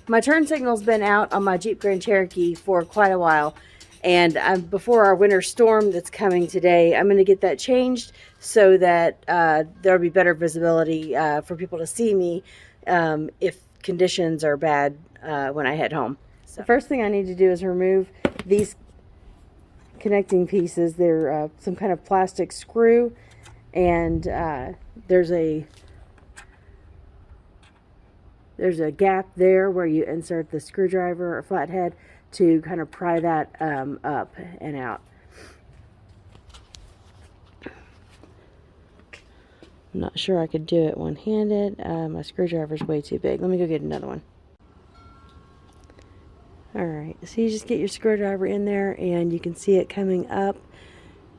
My turn signal's been out on my Jeep Grand Cherokee for quite a while, and before our winter storm that's coming today, I'm going to get that changed so that there'll be better visibility for people to see me if conditions are bad when I head home. So the first thing I need to do is remove these connecting pieces. They're some kind of plastic screw, and there's a gap there where you insert the screwdriver or flathead to kind of pry that up and out. I'm not sure I could do it one-handed. My screwdriver's way too big. Let me go get another one. Alright, so you just get your screwdriver in there and you can see it coming up.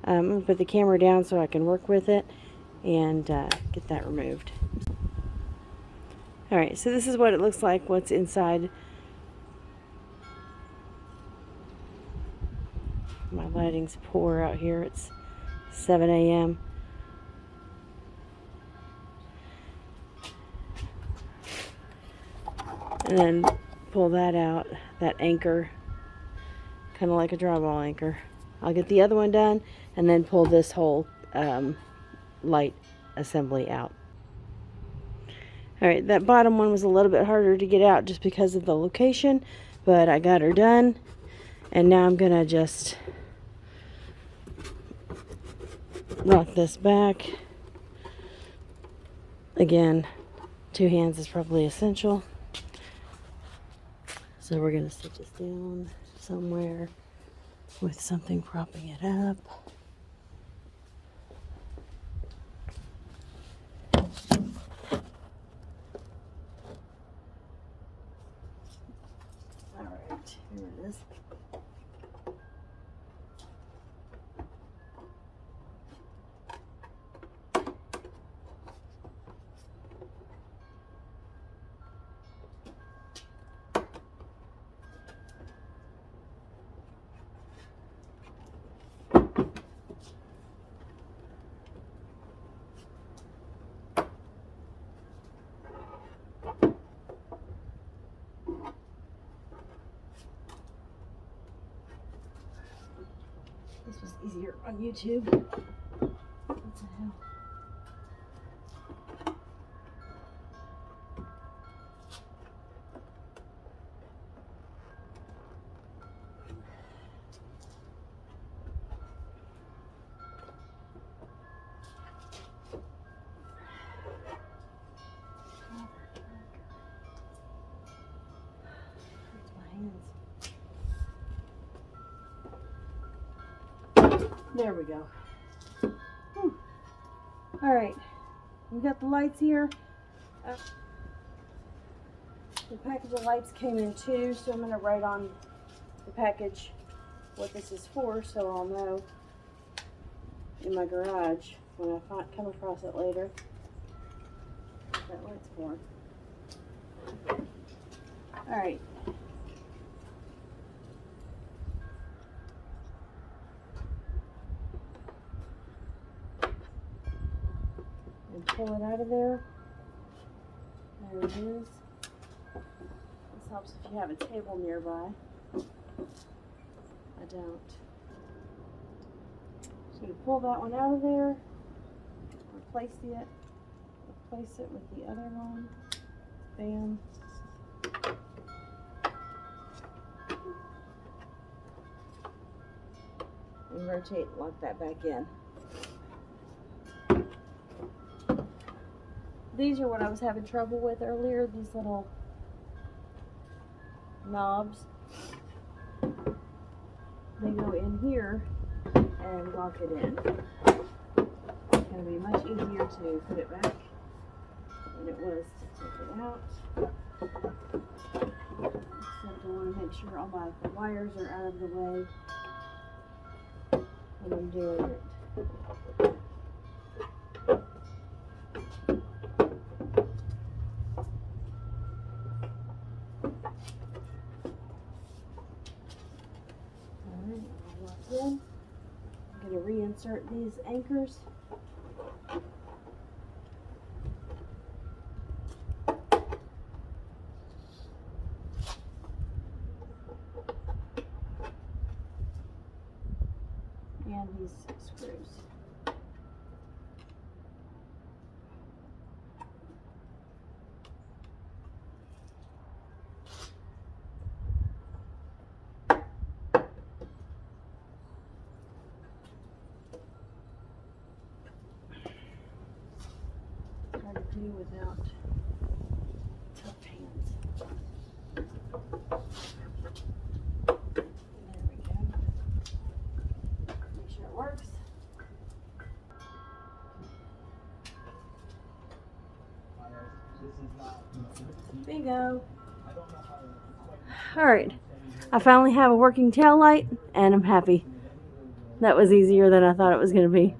I'm going to put the camera down so I can work with it and get that removed. Alright, so this is what it looks like, what's inside. My lighting's poor out here. It's 7 a.m. And then pull that out, that anchor, kind of like a drywall anchor. I'll get the other one done and then pull this whole light assembly out. Alright, that bottom one was a little bit harder to get out just because of the location, but I got her done. And now I'm going to just rock this back. Again, 2 hands is probably essential. So we're going to sit this down somewhere with something propping it up. Alright, here it is. This was easier on YouTube. What the hell? Hurts my hands. There we go. Alright, we got the lights here. The package of lights came in 2, so I'm going to write on the package what this is for so I'll know in my garage when I come across it later what that light's for. Alright. And pull it out of there. There it is. This helps if you have a table nearby. I don't. So you pull that one out of there, replace it with the other one. Bam. And rotate, lock that back in. These are what I was having trouble with earlier, these little knobs. They go in here and lock it in. It's going to be much easier to put it back than it was to take it out. Except I want to make sure all the wires are out of the way when I'm doing it. I'm going to reinsert these anchors. and these screws. Hard to do without tough hands. There we go. Make sure it works. Bingo. Alright, I finally have a working tail light and I'm happy. That was easier than I thought it was going to be.